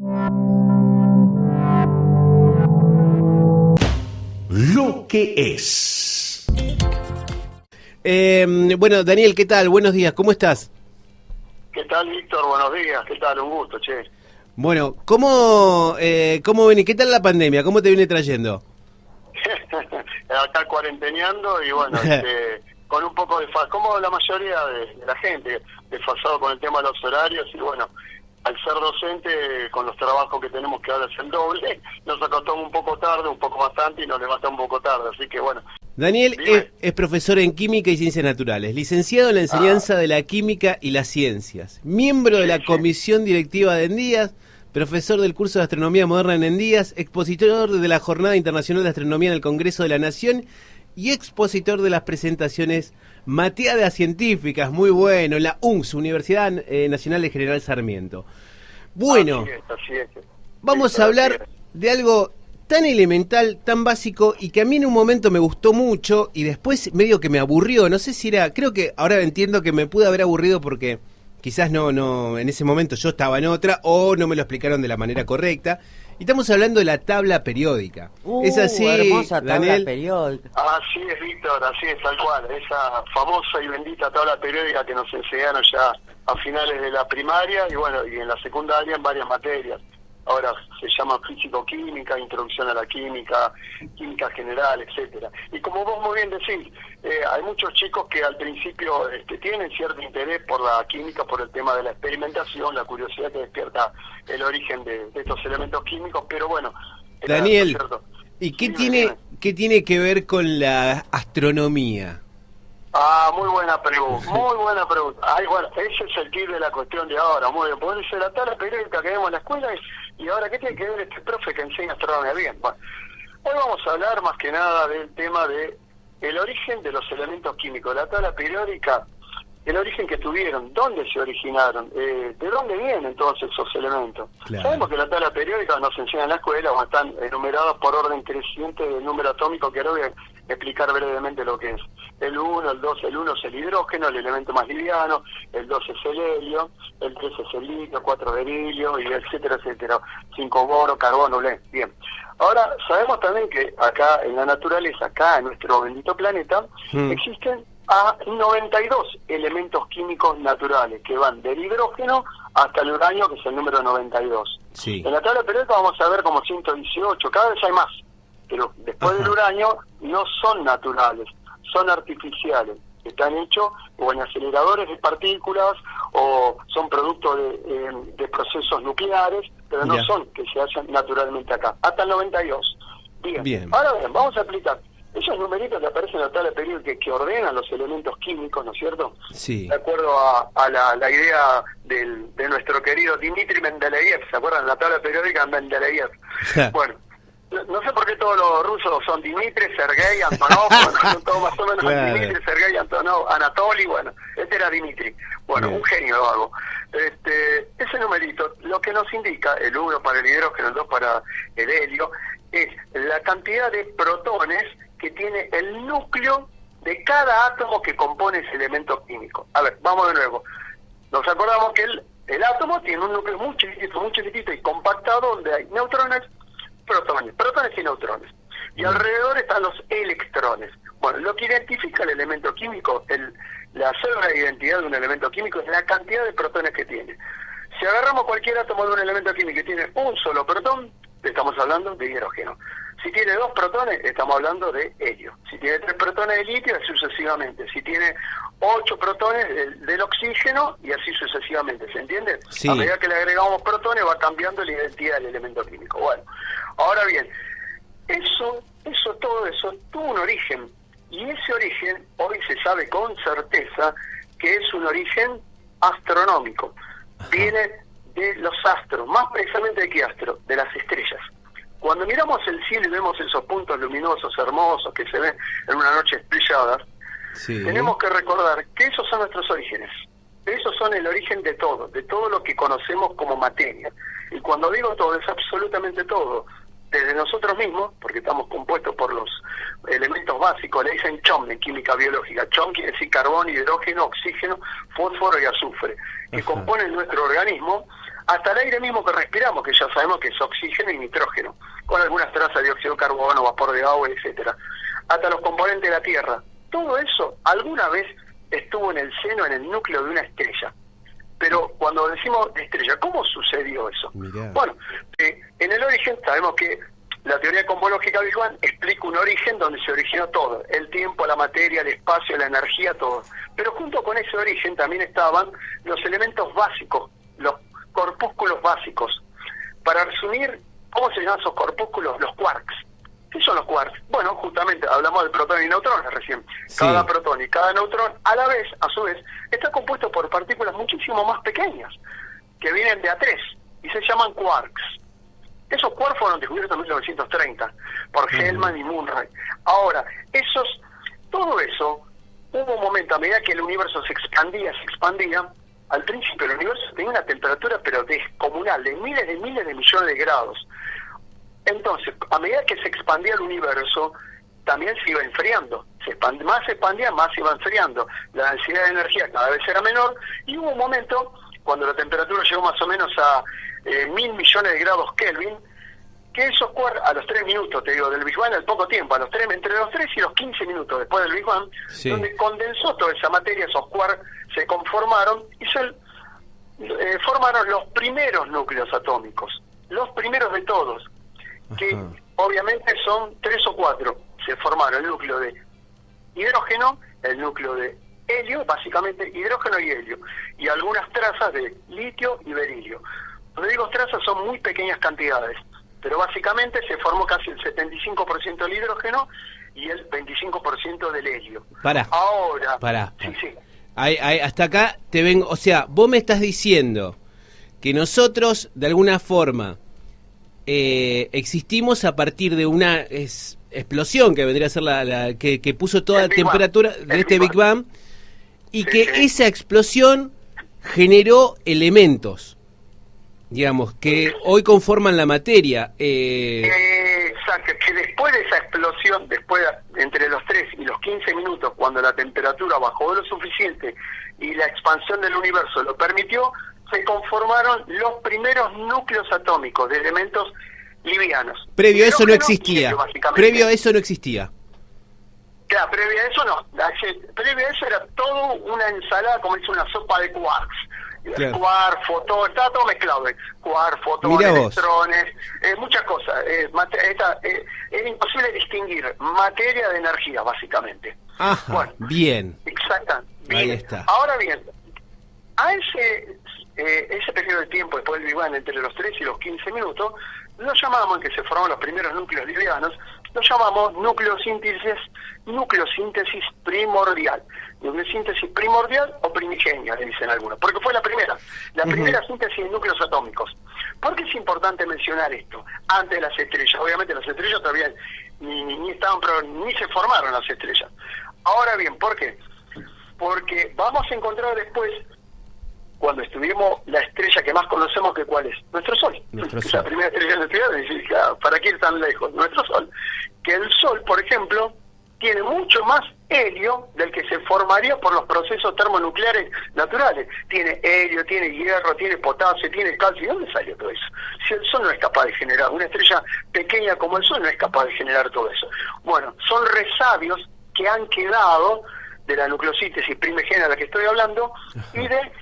Lo que es. Bueno, Daniel, ¿qué tal? Buenos días, ¿cómo estás? ¿Qué tal, Víctor? Buenos días, ¿qué tal? Un gusto, che. Bueno, ¿cómo viene? ¿Qué tal la pandemia? ¿Cómo te viene trayendo? Acá cuarenteneando y bueno, con un poco de como la mayoría de la gente, desfasado con el tema de los horarios y bueno, al ser docente, con los trabajos que tenemos que ahora es el doble, nos acostamos un poco tarde, un poco bastante y nos levantamos un poco tarde, así que bueno. Daniel es profesor en Química y Ciencias Naturales, licenciado en la enseñanza de la Química y las Ciencias, miembro de la Comisión Directiva de Endías, profesor del curso de Astronomía Moderna en Endías, expositor de la Jornada Internacional de Astronomía en el Congreso de la Nación y expositor de las presentaciones Mateadas Científicas, muy bueno, en la UNS, Universidad Nacional de General Sarmiento. Bueno, así es. Vamos a hablar de algo tan elemental, tan básico, y que a mí en un momento me gustó mucho, y después medio que me aburrió, no sé si era, creo que ahora entiendo que me pude haber aburrido porque quizás no, en ese momento yo estaba en otra, o no me lo explicaron de la manera correcta, y estamos hablando de la tabla periódica. ¿Es así, hermosa tabla Daniel? periódica. Así es, Víctor, así es, tal cual, esa famosa y bendita tabla periódica que nos enseñaron ya a finales de la primaria y bueno, y en la secundaria en varias materias. Ahora se llama físico-química, introducción a la química, química general, etcétera. Y como vos muy bien decís, hay muchos chicos que al principio tienen cierto interés por la química, por el tema de la experimentación, la curiosidad que despierta el origen de estos elementos químicos, pero bueno. Daniel, ¿y qué tiene que ver con la astronomía? Muy buena pregunta, muy buena pregunta. Bueno, ese es el kit de la cuestión de ahora, muy bien. Podés ser la tabla periódica que vemos en la escuela y ahora, ¿qué tiene que ver este profe que enseña astronomía? Bien, bueno, hoy vamos a hablar más que nada del tema de el origen de los elementos químicos, la tabla periódica, el origen que tuvieron, dónde se originaron, de dónde vienen todos esos elementos. Claro. Sabemos que la tabla periódica nos enseña en la escuela, o están enumerados por orden creciente del número atómico, que ahora voy a explicar brevemente lo que es. El 1, el 2, el 1 es el hidrógeno, el elemento más liviano, el 2 es el helio, el 3 es el litio, 4 berilio, y etcétera, etcétera. 5 boro, carbono, bien. Ahora, sabemos también que acá en la naturaleza, acá en nuestro bendito planeta, existen a 92 elementos químicos naturales que van del hidrógeno hasta el uranio, que es el número 92. Sí. En la tabla periódica vamos a ver como 118, cada vez hay más, pero después del uranio no son naturales, son artificiales, están hechos o en aceleradores de partículas o son producto de procesos nucleares, pero no son que se hacen naturalmente acá, hasta el 92. Bien. Ahora bien, vamos a aplicar esos numeritos que aparecen en la tabla periódica que ordenan los elementos químicos, ¿no es cierto? Sí. De acuerdo a la idea de nuestro querido Dmitri Mendeleev, ¿se acuerdan? La tabla periódica de Mendeleev. Bueno, no sé por qué todos los rusos son Dmitri, Sergei, Antonov, son todos más o menos Dmitri, Sergei, Antonov, Anatoly, bueno, este era Dmitri. Bueno, un genio lo hago. Ese numerito, lo que nos indica, el 1 para el hidrógeno, el 2 para el helio, es la cantidad de protones que tiene el núcleo de cada átomo que compone ese elemento químico. A ver, vamos de nuevo. Nos acordamos que el átomo tiene un núcleo muy chiquitito y compactado, donde hay neutrones, protones y neutrones. Y alrededor están los electrones. Bueno, lo que identifica el elemento químico, la célula de identidad de un elemento químico es la cantidad de protones que tiene. Si agarramos cualquier átomo de un elemento químico que tiene un solo protón, estamos hablando de hidrógeno. Si tiene 2 protones, estamos hablando de helio. Si tiene 3 protones de litio, así sucesivamente. Si tiene 8 protones del oxígeno, y así sucesivamente. ¿Se entiende? Sí. A medida que le agregamos protones, va cambiando la identidad del elemento químico. Bueno, ahora bien, todo eso tuvo un origen. Y ese origen, hoy se sabe con certeza, que es un origen astronómico. Viene de los astros, más precisamente de qué astro, de las estrellas. Cuando miramos el cielo y vemos esos puntos luminosos, hermosos, que se ven en una noche estrellada, tenemos que recordar que esos son nuestros orígenes. Esos son el origen de todo lo que conocemos como materia. Y cuando digo todo, es absolutamente todo. Desde nosotros mismos, porque estamos compuestos por los elementos básicos, le dicen CHOM en química biológica. CHOM quiere decir carbón, hidrógeno, oxígeno, fósforo y azufre, que componen nuestro organismo, hasta el aire mismo que respiramos, que ya sabemos que es oxígeno y nitrógeno, con algunas trazas de dióxido de carbono, vapor de agua, etcétera, hasta los componentes de la Tierra. Todo eso alguna vez estuvo en el seno, en el núcleo de una estrella. Pero cuando decimos estrella, ¿cómo sucedió eso? Mirá. Bueno, en el origen sabemos que la teoría cosmológica Big Bang explica un origen donde se originó todo, el tiempo, la materia, el espacio, la energía, todo. Pero junto con ese origen también estaban los elementos básicos, los corpúsculos básicos. Para resumir, ¿cómo se llaman esos corpúsculos? Los quarks. ¿Qué son los quarks? Bueno, justamente hablamos del protón y neutrones recién. Sí. Cada protón y cada neutrón, a su vez, está compuesto por partículas muchísimo más pequeñas, que vienen de A3, y se llaman quarks. Esos quarks fueron descubiertos en 1930 por Hellman y Munro. Ahora, todo eso, hubo un momento, a medida que el universo se expandía, al principio el universo tenía una temperatura pero descomunal, de miles de millones de grados. Entonces, a medida que se expandía el universo, también se iba enfriando. Más se expandía, más se iba enfriando. La densidad de energía cada vez era menor, y hubo un momento, cuando la temperatura llegó más o menos a 1.000 millones de grados Kelvin, que esos quarks, a los 3 minutos, te digo, del Big Bang, al poco tiempo, entre los 3 y los 15 minutos después del Big Bang, sí, donde condensó toda esa materia, esos quarks se conformaron y formaron los primeros núcleos atómicos, los primeros de todos, que ajá, obviamente son 3 o 4. Se formaron el núcleo de hidrógeno, el núcleo de helio, básicamente hidrógeno y helio, y algunas trazas de litio y berilio. Cuando digo trazas son muy pequeñas cantidades, pero básicamente se formó casi el 75% del hidrógeno y el 25% del helio. Pará. Sí. Hasta acá te vengo, o sea, vos me estás diciendo que nosotros, de alguna forma, existimos a partir de una explosión que vendría a ser que puso toda la temperatura de este Big Bang, y que esa explosión generó elementos, digamos, que hoy conforman la materia. Exacto, que después de esa explosión, entre los 3 y los 15 minutos, cuando la temperatura bajó lo suficiente y la expansión del universo lo permitió, se conformaron los primeros núcleos atómicos de elementos livianos. Previo a eso no existía. Claro, previo a eso no. Previo a eso era todo una ensalada, como dice, una sopa de quarks. Claro. Quark, fotón, estaba todo mezclado. Quark, fotón, electrones, muchas cosas. Es imposible distinguir materia de energía, básicamente. Ajá, bueno, bien. Exacto. Ahí está. Ahora bien, a ese periodo de tiempo después del Big Bang, entre los 3 y los 15 minutos, lo llamamos, en que se formaron los primeros núcleos livianos, lo llamamos nucleosíntesis primordial. Nucleosíntesis primordial o primigenia, le dicen algunos, porque fue la primera síntesis de núcleos atómicos. ¿Por qué es importante mencionar esto? Antes de las estrellas, obviamente las estrellas todavía ni se formaron las estrellas. Ahora bien, ¿por qué? Porque vamos a encontrar después, cuando estuvimos la estrella que más conocemos, que ¿cuál es? Nuestro Sol. La primera estrella de nuestra vida, ¿para qué ir tan lejos? Nuestro Sol. Que el Sol, por ejemplo, tiene mucho más helio del que se formaría por los procesos termonucleares naturales. Tiene helio, tiene hierro, tiene potasio, tiene calcio. ¿Y dónde salió todo eso? Si el Sol no es capaz de generar, una estrella pequeña como el Sol no es capaz de generar todo eso. Bueno, son resabios que han quedado de la nucleosíntesis primigenia de la que estoy hablando, y de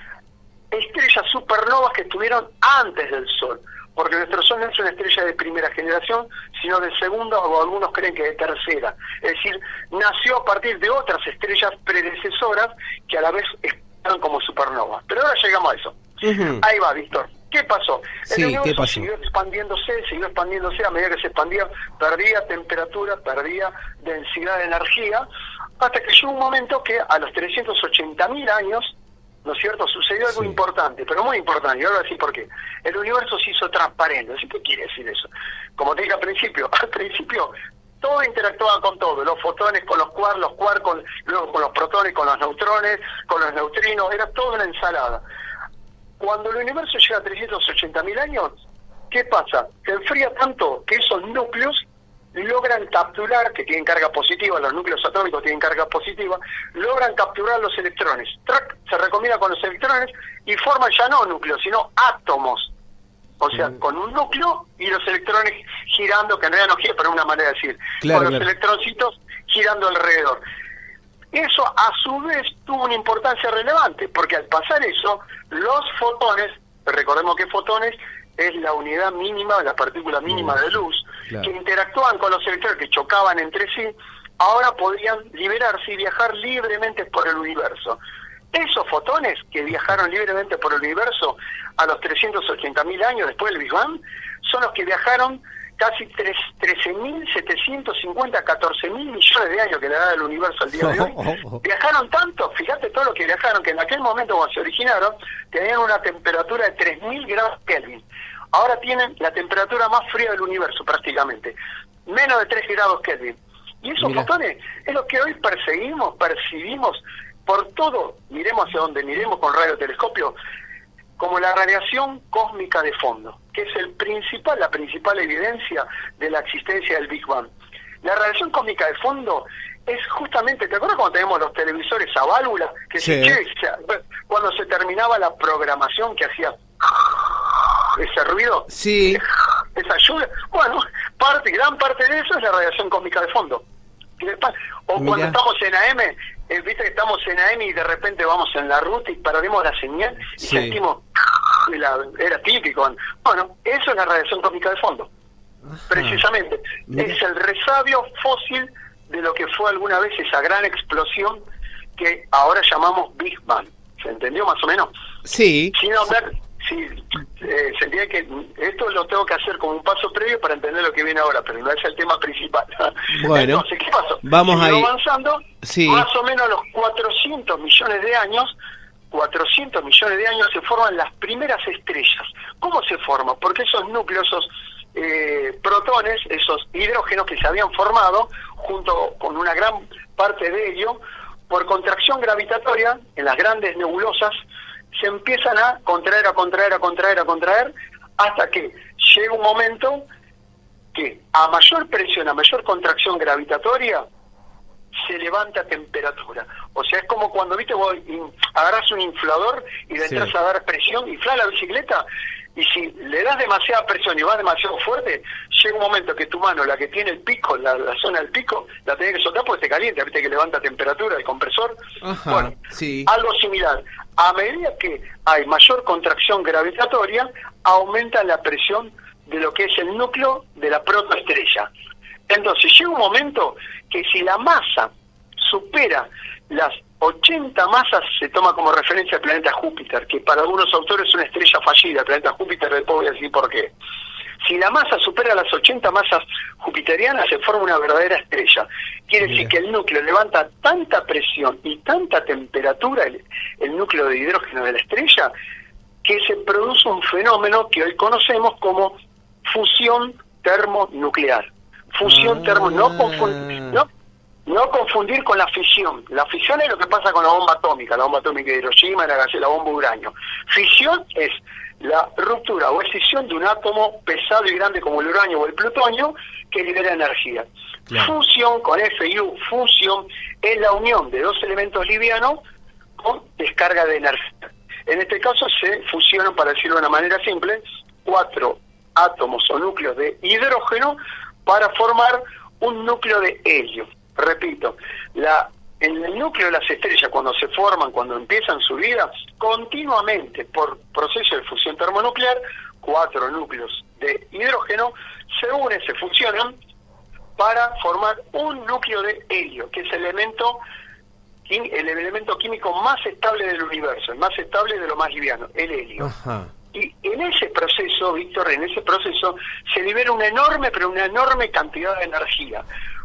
estrellas supernovas que estuvieron antes del Sol, porque nuestro Sol no es una estrella de primera generación, sino de segunda, o algunos creen que de tercera. Es decir, nació a partir de otras estrellas predecesoras que a la vez estaban como supernovas. Pero ahora llegamos a eso. Ahí va, Víctor. ¿Qué pasó? El universo siguió expandiéndose, a medida que se expandía, perdía temperatura, perdía densidad de energía, hasta que llegó un momento que a los 380.000 años, ¿no es cierto?, sucedió algo importante, pero muy importante, y ahora sí por qué. El universo se hizo transparente. ¿Qué quiere decir eso? Como te dije al principio todo interactuaba con todo, los fotones con los quarks, luego con los protones, con los neutrones, con los neutrinos, era toda una ensalada. Cuando el universo llega a 380.000 años, ¿qué pasa? Se enfría tanto que esos núcleos logran capturar, que tienen carga positiva, los núcleos atómicos tienen carga positiva, logran capturar los electrones. Se recombina con los electrones y forman ya no núcleos, sino átomos. O sea, con un núcleo y los electrones girando, que en realidad no gira, pero es una manera de decir, Claro, con los claro. electroncitos girando alrededor. Eso a su vez tuvo una importancia relevante, porque al pasar eso, los fotones, recordemos que fotones es la unidad mínima, la partícula mínima de luz, claro. que interactuaban con los electrones, que chocaban entre sí, ahora podían liberarse y viajar libremente por el universo. Esos fotones que viajaron libremente por el universo a los 380.000 años después del Big Bang, son los que viajaron casi 13.750, 14.000 millones de años que le da el universo al día de hoy. Viajaron tanto, fíjate todo lo que viajaron, que en aquel momento cuando se originaron, tenían una temperatura de 3.000 grados Kelvin. Ahora tienen la temperatura más fría del universo prácticamente, menos de 3 grados Kelvin. Y esos Mirá. fotones es lo que hoy percibimos por todo, miremos hacia donde miremos con radiotelescopio, como la radiación cósmica de fondo, que es la principal evidencia de la existencia del Big Bang. La radiación cósmica de fondo es justamente, ¿te acuerdas cuando teníamos los televisores a válvula? Que Sí. Cuando se terminaba la programación que hacía ese ruido, Sí. esa lluvia, bueno, gran parte de eso es la radiación cósmica de fondo. O cuando Mirá. estamos en AM, viste que estamos en AM y de repente vamos en la ruta y perdemos la señal y Sí. sentimos, era típico. Bueno, eso es la radiación cósmica de fondo, precisamente. Mirá. Es el resabio fósil de lo que fue alguna vez esa gran explosión que ahora llamamos Big Bang. ¿Se entendió más o menos? Sí. Sin hablar, sí, se entiende que esto lo tengo que hacer como un paso previo para entender lo que viene ahora, pero no es el tema principal. Bueno, Entonces, ¿qué pasó? vamos Siguió ahí. avanzando, Sí. más o menos a los 400 millones de años se forman las primeras estrellas. ¿Cómo se forman? Porque esos núcleos, esos protones, esos hidrógenos que se habían formado, junto con una gran parte de helio, por contracción gravitatoria, en las grandes nebulosas, se empiezan a contraer, hasta que llega un momento que a mayor presión, a mayor contracción gravitatoria, se levanta temperatura. O sea, es como cuando, viste, vos agarrás un inflador y le Sí. entras a dar presión, inflás la bicicleta, y si le das demasiada presión y vas demasiado fuerte, llega un momento que tu mano, la que tiene el pico, la zona del pico, la tenés que soltar porque te calienta, viste que levanta temperatura el compresor. Ajá, Bueno, sí. algo similar. A medida que hay mayor contracción gravitatoria, aumenta la presión de lo que es el núcleo de la protoestrella. Entonces llega un momento que si la masa supera las 80 masas, se toma como referencia el planeta Júpiter, que para algunos autores es una estrella fallida, el planeta Júpiter, después voy a decir por qué. Si la masa supera las 80 masas jupiterianas, se forma una verdadera estrella. Quiere decir que el núcleo levanta tanta presión y tanta temperatura, el núcleo de hidrógeno de la estrella, que se produce un fenómeno que hoy conocemos como fusión termonuclear. Fusión no confundir con la fisión. La fisión es lo que pasa con la bomba atómica de Hiroshima, la bomba de uranio. Fisión es la ruptura o escisión de un átomo pesado y grande como el uranio o el plutonio que libera energía. Claro. Fusión, con FIU, fusión, es la unión de dos elementos livianos con descarga de energía. En este caso se fusionan, para decirlo de una manera simple, 4 átomos o núcleos de hidrógeno para formar un núcleo de helio. Repito, en el núcleo de las estrellas, cuando se forman, cuando empiezan su vida, continuamente por proceso de fusión termonuclear, 4 núcleos de hidrógeno se unen, se fusionan para formar un núcleo de helio, que es el elemento químico más estable del universo, el más estable de lo más liviano, el helio. Ajá. Y en ese proceso, Víctor, se libera una enorme cantidad de energía,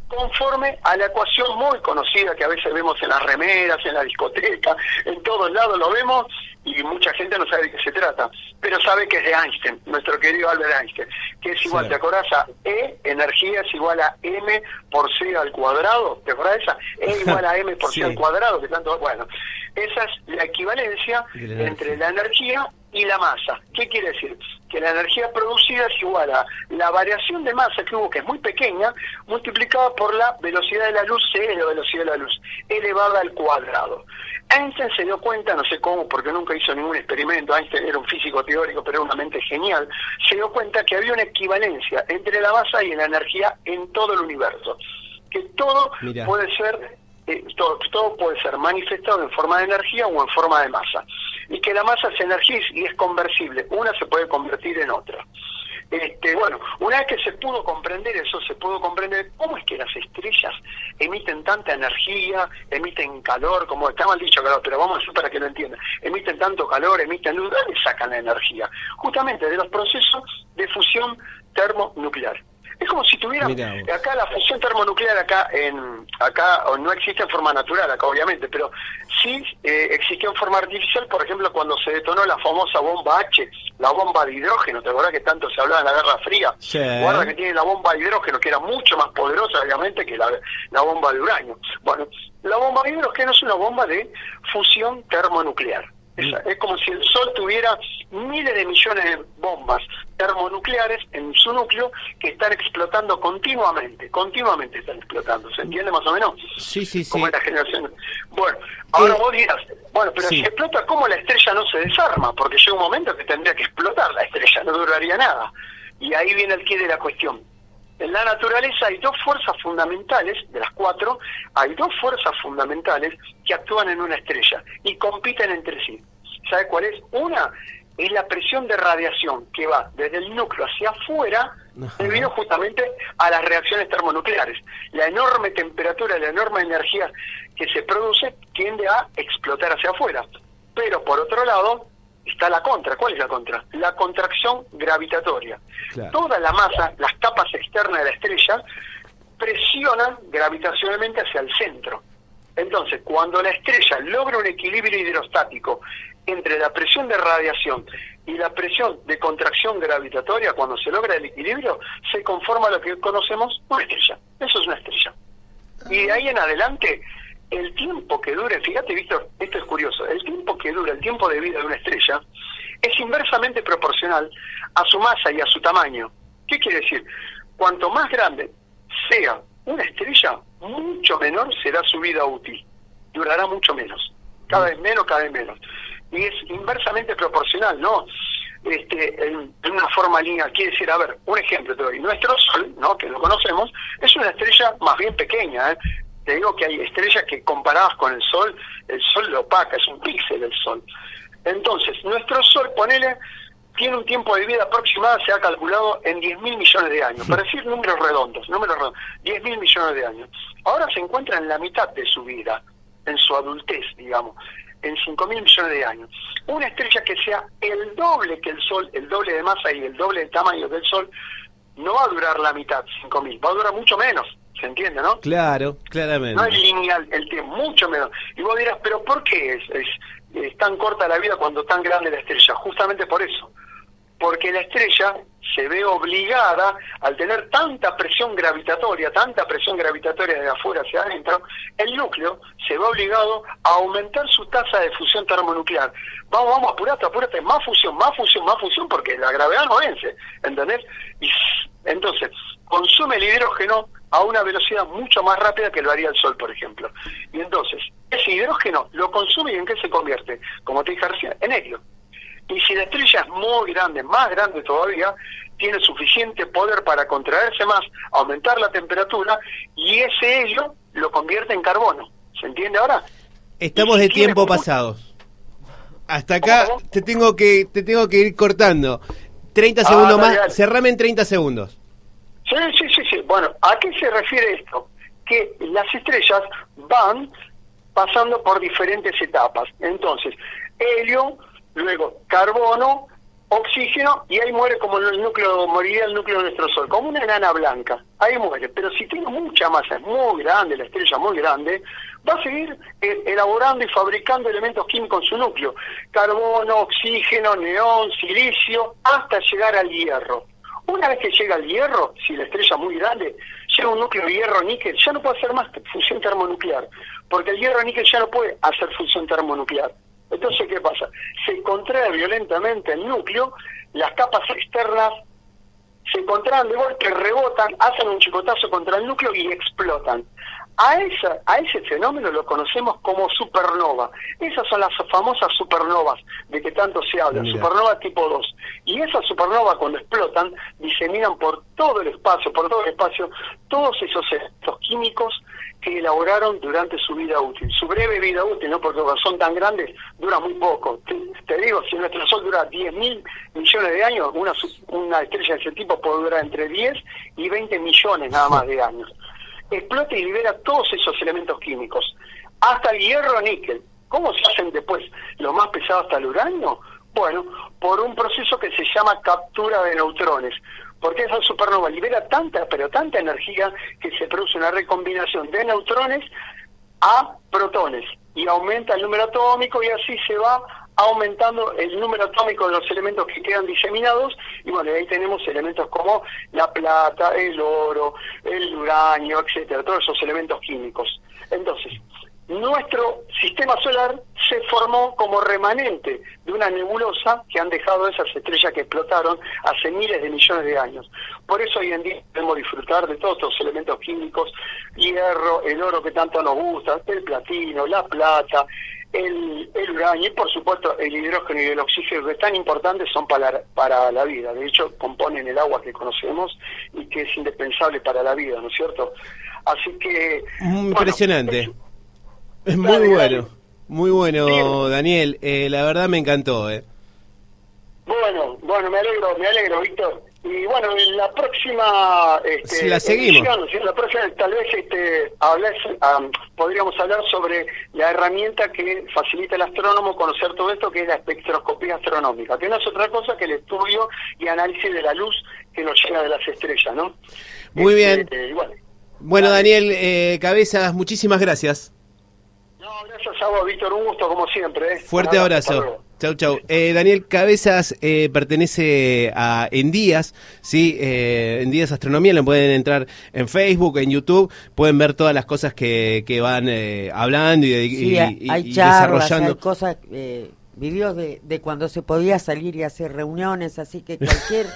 conforme a la ecuación muy conocida que a veces vemos en las remeras, en la discoteca, en todos lados lo vemos y mucha gente no sabe de qué se trata, pero sabe que es de Einstein, nuestro querido Albert Einstein, que es igual, Sí. ¿te acordás? A E, energía es igual a M por C al cuadrado, ¿te acordás de esa? E igual a M por Sí. C al cuadrado, que tanto, bueno, esa es la equivalencia De la entre la energía y la masa. ¿Qué quiere decir? Que la energía producida es igual a la variación de masa que hubo, que es muy pequeña, multiplicada por la velocidad de la luz, c es la velocidad de la luz, elevada al cuadrado. Einstein se dio cuenta, no sé cómo, porque nunca hizo ningún experimento, Einstein era un físico teórico, pero era una mente genial, se dio cuenta que había una equivalencia entre la masa y la energía en todo el universo, que todo puede ser... todo puede ser manifestado en forma de energía o en forma de masa, y que la masa es energía y es conversible, una se puede convertir en otra. Bueno, una vez que se pudo comprender eso, se pudo comprender cómo es que las estrellas emiten tanta energía, emiten calor, como está mal dicho calor, pero vamos a hacer para que lo entiendan, emiten tanto calor, emiten luz, ¿de dónde sacan la energía? Justamente de los procesos de fusión termonuclear. Es como si tuvieran, acá la fusión termonuclear acá no existe en forma natural, acá obviamente, pero sí existió en forma artificial, por ejemplo, cuando se detonó la famosa bomba H, la bomba de hidrógeno, ¿te acordás que tanto se hablaba en la Guerra Fría? Sí. Guarda que tiene la bomba de hidrógeno, que era mucho más poderosa, obviamente, que la bomba de uranio. Bueno, la bomba de hidrógeno es una bomba de fusión termonuclear. Es como si el Sol tuviera miles de millones de bombas termonucleares en su núcleo que están explotando continuamente están explotando, ¿se entiende más o menos? Sí. Como es la generación. Bueno, ahora vos dirás, bueno, pero sí. Si explota, ¿cómo la estrella no se desarma? Porque llega un momento que tendría que explotar la estrella, no duraría nada. Y ahí viene el quid de la cuestión. En la naturaleza hay dos fuerzas fundamentales, de las 4, hay dos fuerzas fundamentales que actúan en una estrella y compiten entre sí. ¿Sabe cuál es? Una es la presión de radiación que va desde el núcleo hacia afuera debido justamente a las reacciones termonucleares. La enorme temperatura, la enorme energía que se produce tiende a explotar hacia afuera. Pero por otro lado está la contra. ¿Cuál es la contra? La contracción gravitatoria. Claro. Toda la masa, las capas externas de la estrella, presionan gravitacionalmente hacia el centro. Entonces, cuando la estrella logra un equilibrio hidrostático entre la presión de radiación y la presión de contracción gravitatoria, cuando se logra el equilibrio, se conforma lo que conocemos una estrella. Eso es una estrella. Y de ahí en adelante, el tiempo que dure, fíjate, Víctor, esto es curioso, el tiempo que dura, el tiempo de vida de una estrella, es inversamente proporcional a su masa y a su tamaño. ¿Qué quiere decir? Cuanto más grande sea una estrella, mucho menor será su vida útil. Durará mucho menos. Cada vez menos, cada vez menos. Y es inversamente proporcional, ¿no? En una forma lineal. Quiere decir, a ver, un ejemplo te doy. Nuestro Sol, ¿no?, que lo conocemos, es una estrella más bien pequeña, ¿eh? Te digo que hay estrellas que comparadas con el Sol lo opaca, es un píxel el Sol. Entonces, nuestro Sol, ponele, tiene un tiempo de vida aproximado, se ha calculado en 10.000 millones de años, para decir números redondos, 10.000 millones de años. Ahora se encuentra en la mitad de su vida, en su adultez, digamos, en 5.000 millones de años. Una estrella que sea el doble que el Sol, el doble de masa y el doble de tamaño del Sol, no va a durar la mitad, 5.000, va a durar mucho menos. ¿Se entiende, no? Claro, claramente. No es lineal el tiempo, mucho menos. Y vos dirás, ¿pero por qué es tan corta la vida cuando tan grande la estrella? Justamente por eso. Porque la estrella se ve obligada, al tener tanta presión gravitatoria de afuera hacia adentro, el núcleo se ve obligado a aumentar su tasa de fusión termonuclear. Vamos, apurate, más fusión, porque la gravedad no vence, ¿entendés? Y entonces, consume el hidrógeno a una velocidad mucho más rápida que lo haría el Sol, por ejemplo. Y entonces, ese hidrógeno lo consume y ¿en qué se convierte? Como te dije recién, en helio. Y si la estrella es muy grande, más grande todavía, tiene suficiente poder para contraerse más, aumentar la temperatura, y ese helio lo convierte en carbono. ¿Se entiende ahora? Estamos de tiempo pasados. Hasta acá te tengo que ir cortando. 30 segundos más, dale. Cerrame en 30 segundos. Sí. Bueno, ¿a qué se refiere esto? Que las estrellas van pasando por diferentes etapas. Entonces, helio, luego carbono, oxígeno, y ahí muere como el núcleo, moriría el núcleo de nuestro Sol, como una enana blanca. Ahí muere. Pero si tiene mucha masa, es muy grande, la estrella muy grande, va a seguir elaborando y fabricando elementos químicos en su núcleo. Carbono, oxígeno, neón, silicio, hasta llegar al hierro. Una vez que llega al hierro, si la estrella es muy grande, llega un núcleo de hierro-níquel, ya no puede hacer más fusión termonuclear, porque el hierro-níquel ya no puede hacer fusión termonuclear. Entonces, ¿qué pasa? Se contrae violentamente el núcleo, las capas externas se contraen de golpe, rebotan, hacen un chicotazo contra el núcleo y explotan. A ese fenómeno lo conocemos como supernova. Esas son las famosas supernovas de que tanto se habla, supernova tipo 2. Y esas supernovas, cuando explotan, diseminan por todo el espacio, todos esos elementos químicos que elaboraron durante su vida útil. Su breve vida útil, ¿no? Porque cuando son tan grandes, dura muy poco. Te digo, si nuestro Sol dura 10.000 millones de años, una estrella de ese tipo puede durar entre 10 y 20 millones nada más de años. Explota y libera todos esos elementos químicos, hasta el hierro-níquel. ¿Cómo se hacen después lo más pesado hasta el uranio? Bueno, por un proceso que se llama captura de neutrones, porque esa supernova libera tanta energía que se produce una recombinación de neutrones a protones y aumenta el número atómico, y así se va aumentando el número atómico de los elementos que quedan diseminados. Y bueno, ahí tenemos elementos como la plata, el oro, el uranio, etcétera, todos esos elementos químicos. Entonces, nuestro sistema solar se formó como remanente de una nebulosa que han dejado esas estrellas que explotaron hace miles de millones de años. Por eso hoy en día podemos disfrutar de todos estos elementos químicos: hierro, el oro que tanto nos gusta, el platino, la plata, el uranio y por supuesto el hidrógeno y el oxígeno, que tan importantes son para la vida. De hecho, componen el agua que conocemos y que es indispensable para la vida, ¿no es cierto? Así que... Impresionante. Es muy bueno, sí. Daniel, la verdad me encantó. Bueno, me alegro, Víctor. Y bueno, en la próxima la seguimos. En la próxima tal vez podríamos hablar sobre la herramienta que facilita al astrónomo conocer todo esto, que es la espectroscopía astronómica, que no es otra cosa que el estudio y análisis de la luz que nos llega de las estrellas, ¿no? Muy bien. Bueno, Daniel Cabezas, muchísimas gracias. No, gracias a vos, Víctor, un gusto como siempre. Fuerte abrazo. Chau. Daniel Cabezas pertenece a Endías, ¿sí? Endías Astronomía, lo pueden entrar en Facebook, en YouTube, pueden ver todas las cosas que van hablando y hay charlas, desarrollando. Hay cosas, videos de cuando se podía salir y hacer reuniones, así que cualquier